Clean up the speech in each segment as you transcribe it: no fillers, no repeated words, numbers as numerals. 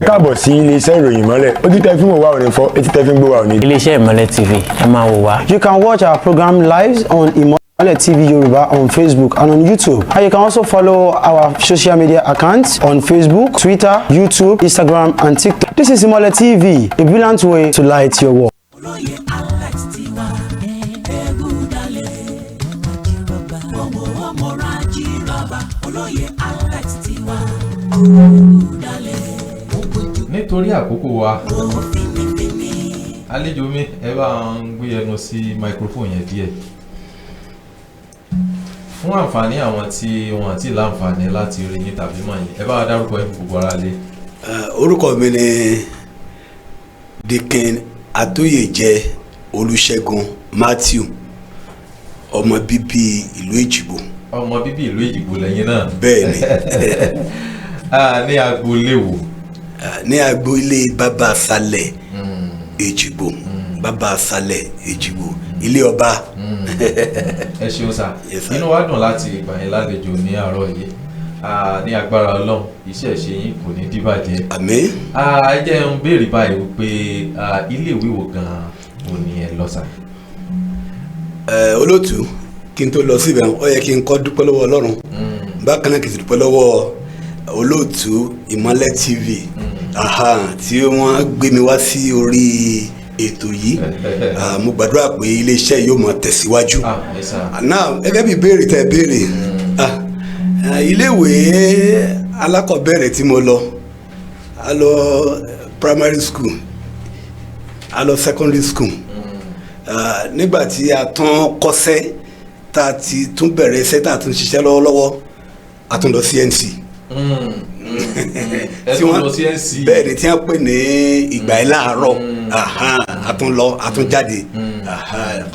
káàbọ̀ sí iléeṣẹ́ ìròyìn ìmọ́lẹ̀ ojú tẹ́ fi ń wò wá ò ní fọ́ etí tẹ́ fi ń gbọ́ wá ò ní. iléeṣẹ́ ìmọ́lẹ̀ TV ẹ máa wò wá. You can watch our program live on Imole TV Yoruba on Facebook and on YouTube. And you can also follow our social media accounts on Facebook, Twitter, YouTube, Instagram, and TikTok. This is Imole TV, a brilliant way to light your world. Nítorí àkókò wa àlejò mi ẹ bá ń gbé ẹnu sí microphone yẹn díẹ̀ fún àǹfààní àwọn tí wọn àti láǹfààní láti rí yín tàbí mọ̀ yín ẹ bá wa dárúkọ yín fún gbogbo ara lé. Orúkọ mi ni Dikin Atoyeje Olúṣẹ́gun Matthew, ọmọ bíbí ìlú Èjìgbò. Ọmọ bíbí ìlú Èjìgbò lẹ́yìn náà. Bẹ́ẹ̀ni. Ní agboolé wo? Ní agboolé Bàbá Asalẹ̀ Èjìgbò. Bàbá Asalẹ̀ Èjìgbò, ilé ọba. Ẹ ṣeun sà. Inú wa dùn láti gbà yín lálejò ní àárọ̀ yìí. Ní agbára Ọlọ́run iṣẹ́ ìṣe yín kò ní díbàjẹ́. Àmín. Ẹ jẹ́ ń béèrè báyìí wípé ilé ìwé wo gan-an ò ní ẹ lọ sà? Olóòtú kí n tó lọ síbẹ̀ ó yẹ kí n kọ́ dúpẹ́ lọ́wọ́ Ọlọ́run. Bákan náà kì í dúpẹ́ lọ́wọ́ olóòtú Ìmọ́lẹ̀ TV tí wọ́n gbé mi wá sí orí ètò yìí. Mo gbàdúrà pé iléeṣẹ́ yóò máa tẹ̀síwájú. Náà gẹ́gẹ́ bí ìbéèrè tẹ́ béèrè, iléèwé alákọ̀ọ́bẹ̀rẹ̀ tí mo lọ, a lọ primary school, a lọ secondary school. Nígbà tí a tún kọ́ṣẹ́ tá a ti tún bẹ̀rẹ̀ iṣẹ́ tá a tún ṣiṣẹ́ lọ́wọ́lọ́wọ́, a tún lọ CNC. Tí wọ́n lọ CNC. Bẹ́ẹ̀ ni tí wọ́n pè ní ìgbà ẹ̀ láàárọ̀, a tún lọ a tún jáde,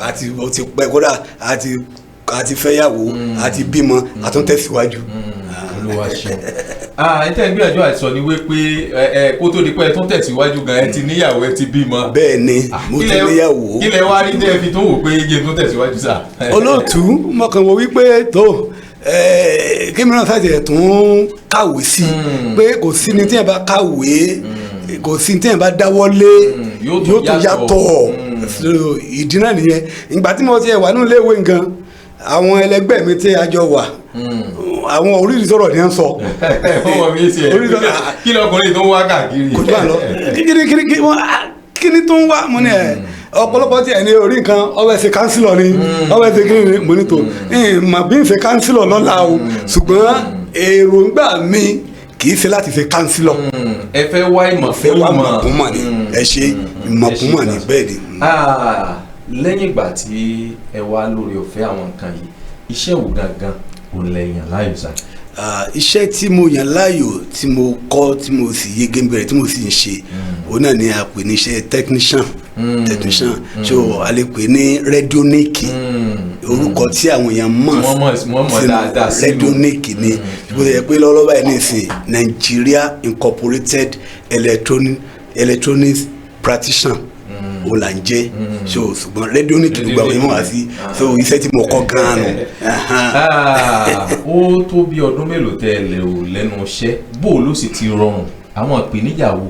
àti ó ti pẹ́ kódà àti fẹ́yàwó àti bímọ a tún tẹ̀síwájú. Olúwa ṣe. Ẹ tẹ́ ń gbìyànjú àti sọ ni wípé kó tó di pé ẹ tún tẹ̀síwájú gan ẹ ti níyàwó ẹ ti bímọ. Bẹ́ẹ̀ ni mo ti níyàwó. Kí lẹ wá rí tẹ́ fi tó wò pé igi tó tẹ̀síwájú sà? Olóòtú mọ̀kàn wò wípé tó kí mìíràn sáàtì tún kàwé sí pé kò sí ní tí ẹ bá kàwé kò sí ní tí ẹ bá dáwọ́lé yóò tún yàtọ̀. Ìdí náà nìyẹn. Ìgbà tí mo ti wà nínú ilé ìwé nǹkan àwọn ẹlẹgbẹ́ mi tí a jọ wà àwọn oríṣiríṣi ọ̀rọ̀ ni wọ́n sọ. Ọmọ mi ṣe kí lọkùnrin tó ń wá káàkiri. Kò tó bá lọ kí ni tó ń wá mo ní ọ̀pọ̀lọpọ̀ tí ẹni orí nǹkan ọwọ́ ẹsẹ̀ kánsílọ̀ ni ọwọ́ ẹsẹ̀ kí ni mo ní tó mà bí n ṣe kánsílọ̀ lọ́la o ṣùgbọ́n èròǹgbà mi kì í ṣe láti ṣe kánsílọ̀. Ẹ fẹ́ wá ìmọ̀ fẹ́ wá ìmọ̀kúnmọ̀ ni ẹ ṣe ìmọ̀kúnmọ̀ ni bẹ́ẹ̀ ni. Lẹ́yìn ìgbà tí ẹ wá lórí ọ̀fẹ́ àwọn nǹkan yìí iṣẹ́ wo gangan ò lẹ́yìn láàyò sá? Iṣẹ́ tí mo yàn láàyò tí mo kọ́ tí mo sì yege ń bẹ̀rẹ̀ tí mo sì ń ṣe òun náà ni a pè ní iṣẹ́ technician so a lè pè ní radionic orúkọ tí àwọn èèyàn mọ̀ sí radionic ni bó ṣe yẹ pé lọ́wọ́lọ́wọ́ báyìí nísìn Nigeria Incorporated Electronics Practitioner o là ń jẹ́ so ṣùgbọ́n radionic gbogbo àwọn èèyàn wá sí so iṣẹ́ tí mo kọ́ gan-an nù. Ó tó bí ọdún mélòó tẹ́ ẹ lè o lẹ́nu iṣẹ́ bó ló sì ti rọrùn àwọn ìpèníjà wo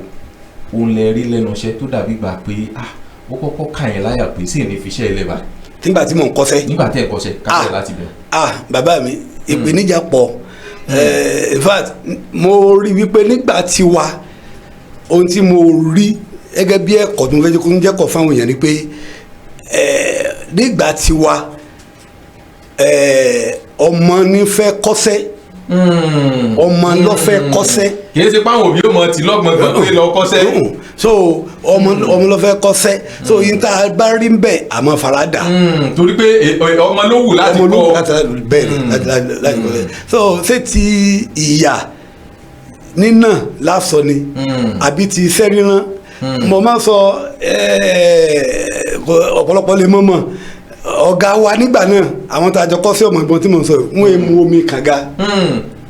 òun lè rí lẹ́nu iṣẹ́ tó dàbí gbà pé ó kọ́kọ́ kà yín láyà pé sí ní fi iṣẹ́ ilé bá. nígbà tí mò ń kọ́ṣẹ́. nígbà tí ẹ kọ́ṣẹ́ káṣẹ́ láti bẹ̀rẹ̀. Bàbá mi ìpèníjà pọ̀ in fact mo rí wípé nígbà tí wa ohun tí mo rí gẹ́gẹ́ bí ẹ̀kọ́ tó ń fẹ́ kó ń jẹ́kọ̀ fáwọn èèyàn ni pé nígbà tí wa ọmọ ní fẹ́ kọ́ṣẹ́ ọmọ lọ fẹ́ kọ́ṣẹ́. kì í ṣe pé àwọn òbí ó mọ tí lọ́gbọ̀ngbọ̀n pé lọ kọ́ṣẹ́. so ọmọ lọ fẹ́ kọ́ṣẹ́ so yín tá a bá rí bẹ́ẹ̀ àmọ́ farada. torí pé ọmọ ló wù láti kọ́. ọmọ ló wù bẹ́ẹ̀ ni láti kọ́ so ṣé ti ìyà nínà lásọ ni àbí ti iṣẹ́ ríran mo máa sọ ọ̀pọ̀lọpọ̀ lè mọ̀ ọ̀gá wa nígbà náà àwọn tá a jọ kọ́ sí ọmọ ìbọn tí mo sọ wọ́n mu omi kànga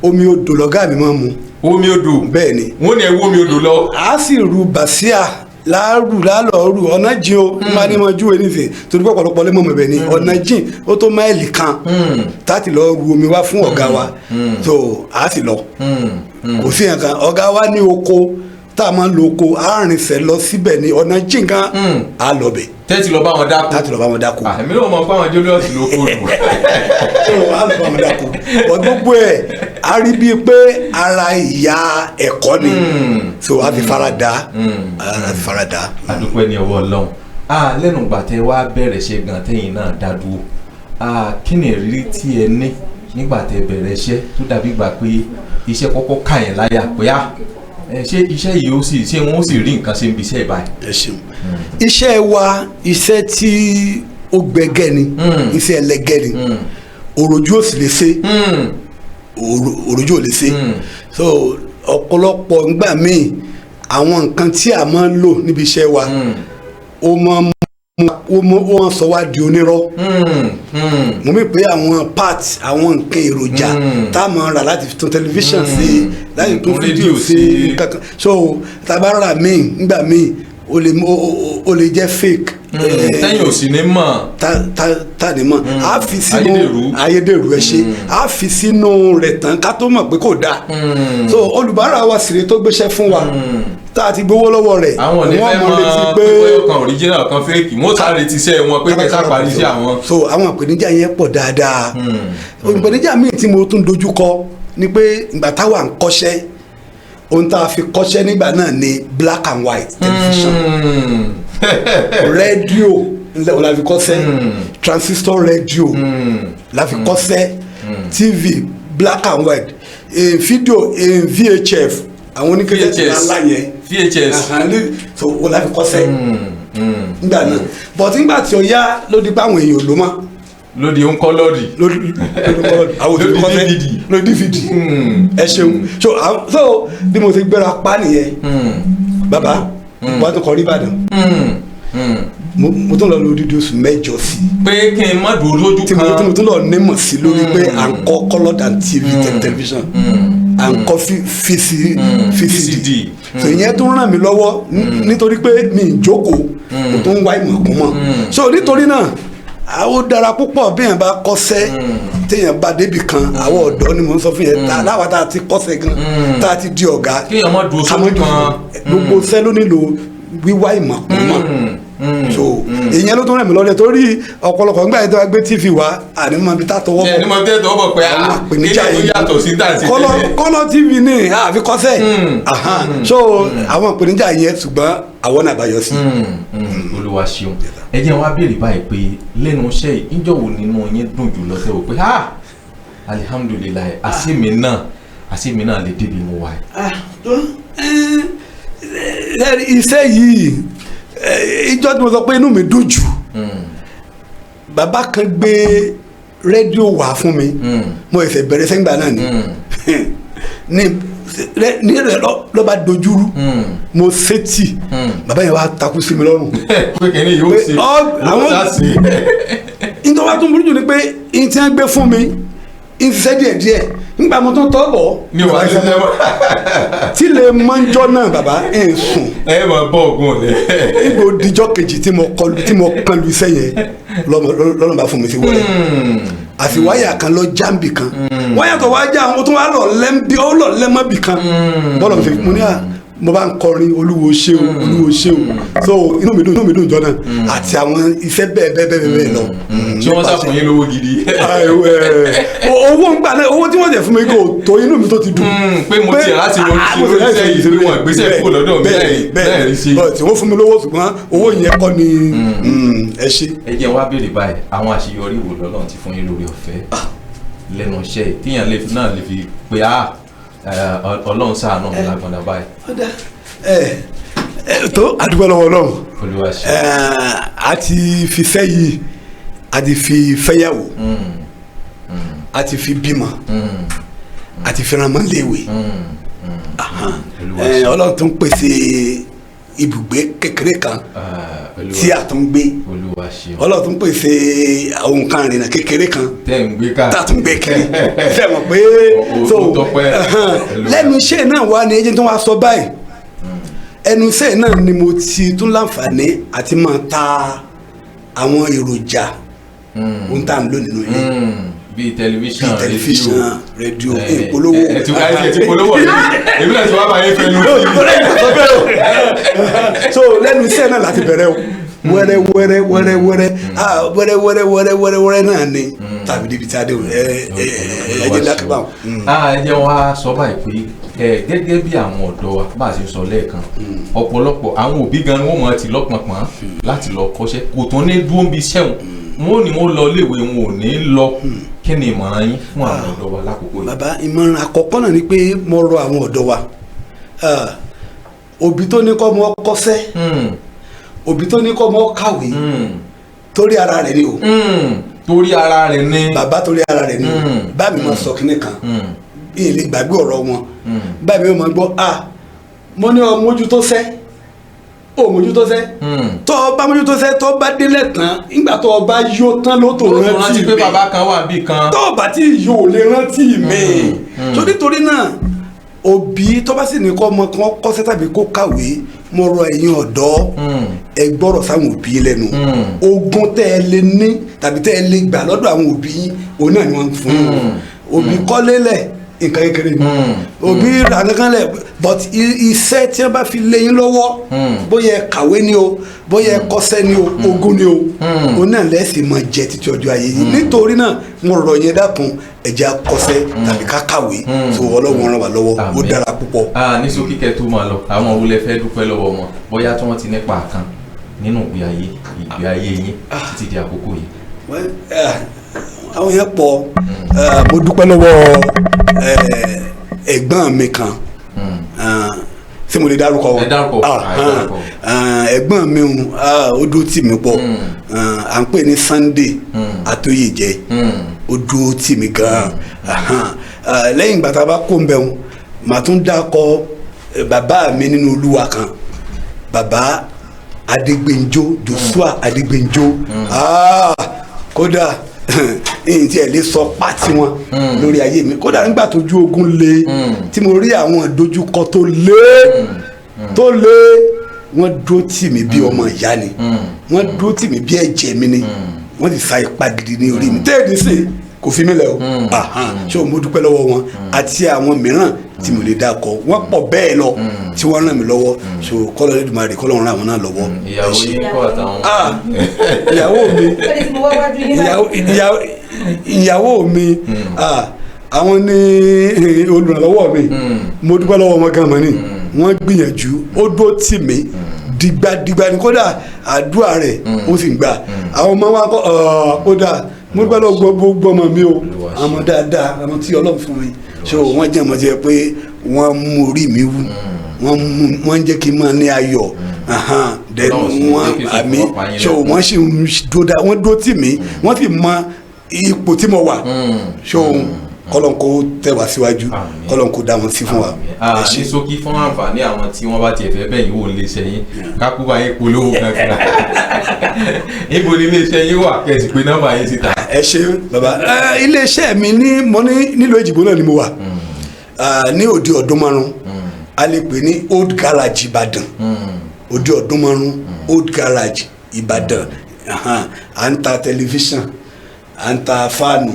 omi odò lọ́gá mi máa mu. Omi odò bẹ́ẹ̀ ni wọ́n ní ẹ wó omi odò lọ. a sì ru bàṣíà lálọ́ọ̀rù ọ̀nà jìn o máa ní mọ júwe nífẹ̀ẹ́ torí pé ọ̀pọ̀lọpọ̀ lè mọ̀ mọ̀ bẹ́ẹ̀ ni ọ̀nà jìn ó tó máìlì kan táti lọ ru omi wá fún ọ̀gá wa so a sì lọ kò sí nǹkan ọ̀gá wa ní oko tá a máa ń lo oko àárínsẹ̀ lọ síbẹ̀ ní ọ̀nà jìngàn á lọ bẹ̀. tẹ́tí lọ bá wọn dáko. láti lọ bá wọn dáko. àmì ló mọ̀ pé àwọn Julius ló kó lù. á lọ bá wọn dáko. gbogbo ẹ̀ a rí bíi pé ara ìyá ẹ̀kọ́ ni so a fi fara da. a fi fara da. àdúpẹ́ ní ọwọ́ Ọlọ́run lẹ́nu ìgbà tẹ́ wá bẹ̀rẹ̀ ṣe gan tẹ́yìn náà dá dúró kí ni ìrírí tí ẹ ní nígbà tẹ́ bẹ̀rẹ̀ iṣẹ́ tó dàbí gbà pé iṣẹ́ kọ́kọ́ kà yẹn láyà pé ṣé iṣẹ́ yìí ó sì ṣé wọ́n ó sì rí nǹkan ṣe ń bi iṣẹ́ ìbáyìí. ẹ ṣeun iṣẹ́ wa iṣẹ́ tí ó gbẹgẹ́ ni iṣẹ́ ẹlẹgẹ́ ni òròjú ò sì lè ṣe òròjú ò lè ṣe so ọ̀pọ̀lọpọ̀ ńgbà míì àwọn nǹkan tí a máa ń lò níbi iṣẹ́ wa ó máa wọ́n sọ wá di onírọ́ mo mí pé àwọn parts àwọn nǹkan èròjà tá a máa rà láti fi tún tẹlifíṣàn sí láti tún fídíò sí kankan so tá a bá rà míì nígbà míì ó lè jẹ́ fake. tẹ́yìn ò sì ní mọ̀. tá ní mọ̀ a fi sínú ayédèrú ẹ ṣe a fi sínú rẹ̀ tán ká tó mọ̀ pé kò dáa so olùbárà wa sì rè tó gbéṣẹ́ fún wa tá a ti gbowó lọ́wọ́ rẹ̀ àwọn ò ní fẹ́ mọ̀ pé ọkàn original kan fake mo sáré ti ṣe wọn pé kẹsà parí sí àwọn. so àwọn ìpèníjà yẹn pọ̀ dáadáa ìpèníjà míì tí mo tún dojú kọ ni pé ìgbà táwa ń kọ́ṣẹ́ ohun tá a fi kọ́ṣẹ́ nígbà náà ni black and white television rédíò la fi kọ́ṣẹ́ transistor rédíò la fi kọ́ṣẹ́ tv black and white fídíò VHF àwọn oníkẹ́jẹ́ ti ńlá yẹn VHS so wọ́n la fi kọ́ṣẹ́ nígbà náà but nígbà tí ó yá ló di pé àwọn èèyàn ló mọ́ lóde ń kọ́ lọ́ọ̀dì lórí DVD lórí DVD ẹ ṣeun so bí mo ti gbéra pa nìyẹn bàbá wàá tún kọ rí Ìbàdàn mo tún lọ lórí oṣù mẹ́jọ sí. pé kí n má dùn lójú kan tí mo tún lọ nímọ̀ sí lórí pé à ń kọ́ coloured and TV television à ń kọ́ VCD so ìyẹn tún ràn mí lọ́wọ́ nítorí pé mi ì jókòó mo tún ń wá ìmọ̀ kún mọ̀ so nítorí náà àwọn dára púpọ̀ bí èèyàn bá kọ́ṣẹ́ téèyàn bá débì kan àwọn ọ̀dọ́ ni mo ń sọ fún yẹn láwa tá a ti kọ́ṣẹ́ gan tá a ti di ọ̀gá kéèyàn má dùn sójú kan gbogbo iṣẹ́ ló nílò wíwá ìmọ̀ kún mọ̀ so ìyẹn ló tún rẹ̀ mí lọ́dẹ torí ọ̀pọ̀lọpọ̀ nígbà yẹn tó wá gbé TV wa ànímọ̀ bí tá a tọwọ́ bọ̀ ànímọ̀ bí tá a tọwọ́ bọ̀ pé àpèníjà yìí yàtọ̀ sí dáǹtì kọ́lọ́ TV ní àfi kọ́ṣẹ́ so àwọn ìpèníjà yẹn ṣùgbọ́n àwọn náà àbáyọ sí. Olúwa ṣeun ẹ jẹ́ wá béèrè báyìí pé lẹ́nu iṣẹ́ yìí níjọ́ wo nínú yín dùn jù lọ sẹ́wọ̀ pé alihamudulilayi àṣìmí náà lè débi mo wá. iṣẹ́ yìí ìjọ tí mo sọ pé inú mi dùn jù bàbá kan gbé rédíò wá fún mi mo ẹsẹ̀ bẹ̀rẹ̀ sẹ́ńgbà náà ní rẹ̀ ló bá dojúrú mo sétí bàbá yẹn wá takú sí mi lọ́rùn. pé kìíní yóò ṣe yóò ṣe. nítorí wàá tún burú jù ni pé n ti gbé fún mi n ṣiṣẹ́ díẹ̀díẹ̀ nígbà mo tún tọ́ bọ̀. ní o wá ṣiṣẹ́ mọ́. tí lè mọ́njọ́ náà bàbá ẹ̀ ń sùn. ẹ máa bọ́ ògùn ọ̀lẹ́. nígbà òdìjọ́ kejì tí mo kan lu iṣẹ́ yẹn lọ́nà bá fún mi sí wọlé àfi wáyà kan lọ jáǹbì kan wáyà tó wá já àwọn tó wá lọ lẹ́mọ́bì kan bọ́lá mi fi mo ní à mo bá ń kọrin olúwo ṣé o olúwo ṣé o so inú mi dùn jọ náà àti àwọn iṣẹ́ bẹ́ẹ̀ lọ. ṣé wọ́n sàfún yín lówó gidi. owó ń gbà náà owó tí wọ́n jẹ fún mi kò tó inú mi tó ti dùn. pé mo ti láti ronú sí oríṣẹ́ yìí tí wọ́n gbéṣẹ́ kúrò lọ́dọ̀ mi bẹ́ẹ̀ rí sí. tí wọ́n fún mi lówó ṣùgbọ́n owó yẹn kọ́ ni ẹ ṣe. ẹ jẹ́ wá béèrè báyìí àwọn àṣeyọrí wo lọ́lọ́run ti fún yín lórí ọ̀fẹ́ lẹ́nu iṣẹ́ tíyàn náà lè fi pé Ọlọ́run ṣàánú mi lágbọ̀ndà báyìí. tó àdúgbò lọ́wọ́ Ọlọ́run Olúwa ṣe. a ti fi fẹ́ yìí a ti fi fẹ́yàwó a ti fi bímọ a ti fẹ́ràn mọ́ léwe Ọlọ́run tó ń pèsè ibùgbé kékeré kan tí a tún gbé Ọlọ́run tún pèsè ohun kan rìnnà kékeré kan tá a tún gbé kiri fẹ́ mọ̀ pé lẹ́nu iṣẹ́ náà wà ní ẹjẹ́ tó wá sọ báyìí ẹnu iṣẹ́ náà ni mo ti tún láǹfààní àti máa ta àwọn èròjà ohun tá à ń lò nínú ilé bíi tẹlifíṣàn rédíò ìpolówó ẹ ti polówó rẹ èmi náà ti wá báyìí fẹ́ lu so lẹ́nu iṣẹ́ náà láti bẹ̀rẹ̀ o wẹ́rẹ́ náà ni tàbí débi tí a dé o ẹ jẹ́ dákẹ́ báwọn. ẹ jẹ́ wọn á sọ báyìí pé gẹ́gẹ́ bí àwọn ọ̀dọ́ wa bá a ṣe sọ lẹ́ẹ̀kan ọ̀pọ̀lọpọ̀ àwọn òbí gan ni wọ́n mọ̀ ti lọ́pọ̀npọ̀n láti lọ kọ́ṣẹ́ kò tún ní dúró bí sẹ́wọ̀n wọn ò ní wọn lọ léèwé wọn ò ní lọ kí ni ìmọ̀ràn yín fún àwọn ọ̀dọ́ wa lákòókò yìí. bàbá ìmọ̀ràn àkọ́kọ́ náà ni pé mo rọ àwọn ọ̀dọ́ wa òbí tó ní kọ́ mọ́ kọ́ṣẹ́ òbí tó ní kọ́ mọ́ kàwé torí ara rẹ̀ ni o. torí ara rẹ̀ ni. bàbá torí ara rẹ̀ ni o bá mi máa sọ kínní kan ilé gbàgbé ọ̀rọ̀ wọn bá mi máa gbọ́ mo ní ọ mójútó sẹ́ ó mójútó sẹ́ tó o bá mójútó sẹ́ tó o bá délẹ̀ tán nígbà tó o bá yó tán ló tó rántí mi pé bàbá kan wà bí kan tó o bá tí yó o lè rántí mi torí náà òbí tó bá sì ní kọ́ ọmọ kan kọ́ṣẹ́ tàbí kó kàwé mo rọ ẹ̀yin ọ̀dọ́ ẹ gbọ́rọ̀ sáwọn òbí lẹ́nu ogún tẹ́ ẹ lè ní tàbí tẹ́ ẹ lè gbà lọ́dọ̀ àwọn òbí òun náà ni wọ́n ń fún yín òbí kọ́lé lẹ̀ nǹkan kékeré ni òbí rà kankan lẹ̀ but iṣẹ́ tí wọ́n bá fi lé yín lọ́wọ́ bóyá ẹ kàwé ni o bóyá ẹ kọ́ṣẹ́ ni o ogún ni o òun náà lẹ́sìn máa jẹ títí ọjọ́ ayé yìí nítorí náà mo rọ̀ yẹn dákun ẹ̀jẹ̀ akọ́ṣẹ́ tàbí ká kàwé tó Ọlọ́run ràn wá lọ́wọ́ ó dára púpọ̀. ní sókí kẹ́ tó máa lọ àwọn òwúlẹ fẹ́ dúpẹ́ lọ́wọ́ wọn bóyá tí wọ́n ti nípa kan nínú ìgbé ayé yín títí di àkókò yìí. àwọn yẹn pọ̀ mo dúpẹ́ lọ́wọ́ ẹ̀gbọ́n mi kan tí mo lè dárúkọ wọn ẹ̀gbọ́n mi ó dúró tì mí pọ̀ à ń pè ní Sunday Atoyèjẹ ó dúró tì mí gan lẹ́yìn ìgbà tá a bá kó ń bẹ̀ wọn màá tún dákọ bàbá mi nínú Olúwa kan bàbá Adégbènjó Joshua Adégbènjó kódà èyí tí ẹ lè sọ pàtí wọn lórí ayé mi kódà nígbà tójú ogun le tí mo rí àwọn ìdojúkọ tó lé wọ́n dúró tì mí bí ọmọ ìyá ni wọ́n dúró tì mí bí ẹ̀jẹ̀ mi ni wọ́n ti sa ipá gidi ní orí mi téèdì sí kò fi mí lẹ̀ o ṣé o mo dúpẹ́ lọ́wọ́ wọn àti àwọn mìíràn tí mo lè dákọ̀ wọ́n pọ̀ bẹ́ẹ̀ lọ tí wọ́n ràn mí lọ́wọ́ so kọ́lọ́ Olódùmarè kọ́lọ́ ràn àwọn náà lọ́wọ́. ìyàwó yín kọ́ àtàwọn. ìyàwó mi àwọn ní olùrànlọ́wọ́ mi mo dúpẹ́ lọ́wọ́ wọn gan mọ́ ni wọ́n gbìyànjú ó dó tì mí dìgbàdìgbà ni kódà àdúrà rẹ̀ ó sì ń gbà àwọn ọmọ wa kódà mo dúpẹ́ lọ́wọ́ gbogbo ọmọ mi o àmọ́ dáadáa àmọ́ tí Ọlọ́run fún mi so wọ́n jẹ́ ọmọ jẹ́ pé wọ́n mú orí mi wú wọ́n jẹ́ kí n máa ní ayọ̀ àmì so wọ́n sì wọ́n dó tì mí wọ́n sì mọ ipò tí mo wà so kọlọ́n kó tẹ̀ wá síwájú kọlọ́n kó dá wọn sí fún wa. ní ṣókí fún àǹfààní àwọn tí wọ́n bá tiẹ̀ fẹ́ bẹ́yìn wò lè ṣẹ́yìn kákúbà yín polówó kankan ibo ni iléeṣẹ́ yín wà kẹ́sì pé nọ́mbà yín síta. ẹ ṣe bàbá iléeṣẹ́ mi nílùú Èjìgbò náà ni mo wà ní òde Ọ̀dúnmọ́rún a lè pè ní Old Garage Ìbàdàn òde Ọ̀dúnmọ́rún Old Garage Ìbàdàn à ń ta tẹlifíṣàn à ń ta fáànù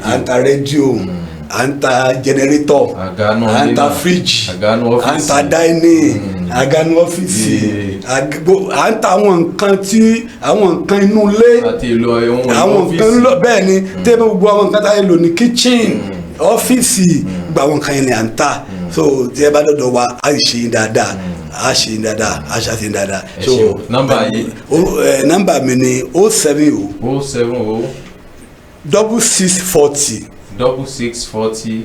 à ń ta rédíò à ń ta jẹnẹrétọ̀ à ń ta fíríjì à ń ta dáínì àgánú ọ́fíìsì à ń ta àwọn nǹkan inú ilé àwọn nǹkan bẹ́ẹ̀ ni tẹ́lẹ̀ gbogbo àwọn nǹkan tá a lò ní kitchen ọ́fíìsì gbogbo àwọn nǹkan yẹn ni à ń ta so tí ẹ bá dọ̀dọ̀ wa a ṣe yín dáadáa a ṣe yín dáadáa a ṣe yín dáadáa. so nọ́mbà yìí. nọ́mbà mi ni 070. 6640. 6640.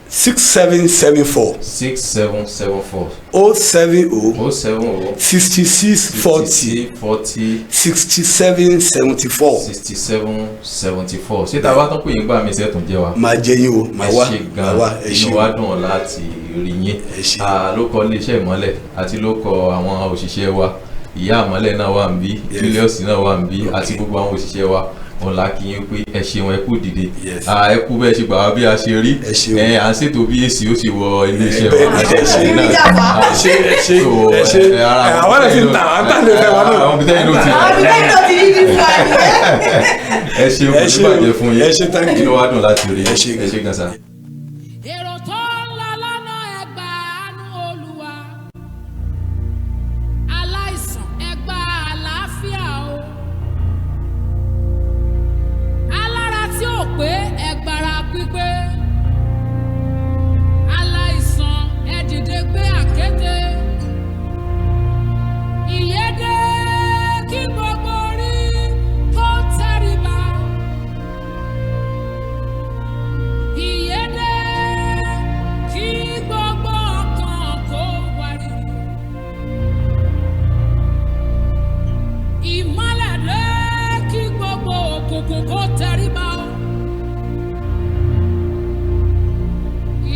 6774. 6774. 070. 070. 6640. 40. 6774. 6774. ṣé tá a bá tán pé yín gbà mí sẹ́tùn jẹ́ wa. máa jẹ yín o máa wá ẹ ṣe gan inú wa dùn láti rí yín ló kọ iléeṣẹ́ ìmọ́lẹ̀ àti ló kọ àwọn òṣìṣẹ́ wa ìyá àmọ́lẹ̀ náà wà ń bí Julius náà wà ń bí àti gbogbo àwọn òṣìṣẹ́ wa ọ̀la kì í pé ẹ ṣeun ẹ kú dìde ẹ kú bẹ́ẹ̀ ṣe gbà wá bí a ṣe rí à ń ṣètò bí èsì ó sì wọ iléeṣẹ́ wa àwọn ẹ̀sìn tà á tà lè fẹ́ wa náà. àwọn bìtẹ́yìn ló ti ẹ ṣeun kò ní bàjẹ́ fún yín kí ló wá dùn láti rí ẹ ṣe gan sa. èrò tó ń lọ lọ́nà ẹgbà àánú Olúwa aláìsàn ẹgbà àlàáfíà o alára tí ò pé ẹgbàrá pípé aláìsàn ẹ dìde gbé àkéte ìyédè kí gbogbo orí kó tẹríba ìyédè kí gbogbo ọkàn kó wárìrì ìmọ́lẹ̀ dé kí gbogbo òkùnkùn kó tẹríba o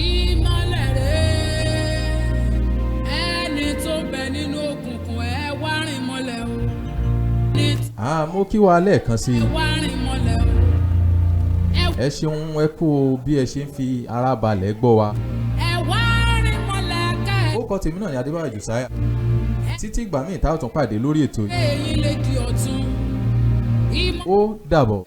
ìmọ́lẹ̀ dé ẹni tó bẹ nínú òkùnkùn ẹ wá rìn mọ́lẹ̀ o mo kí wa lẹ́ẹ̀kan sí i wá rìn mọ́lẹ̀ o ẹ ṣeun ẹ kú bí ẹ ṣe ń fi ara balẹ̀ gbọ́ wa. ẹ wá rìn mọ́lẹ̀ kẹ́ ó kọ́ tèmi náà ní Adébáyọ̀ Josiah títí ìgbà míì tá a tún pàdé lórí ètò yìí èyí lè di ọ̀tun ó dàbọ̀.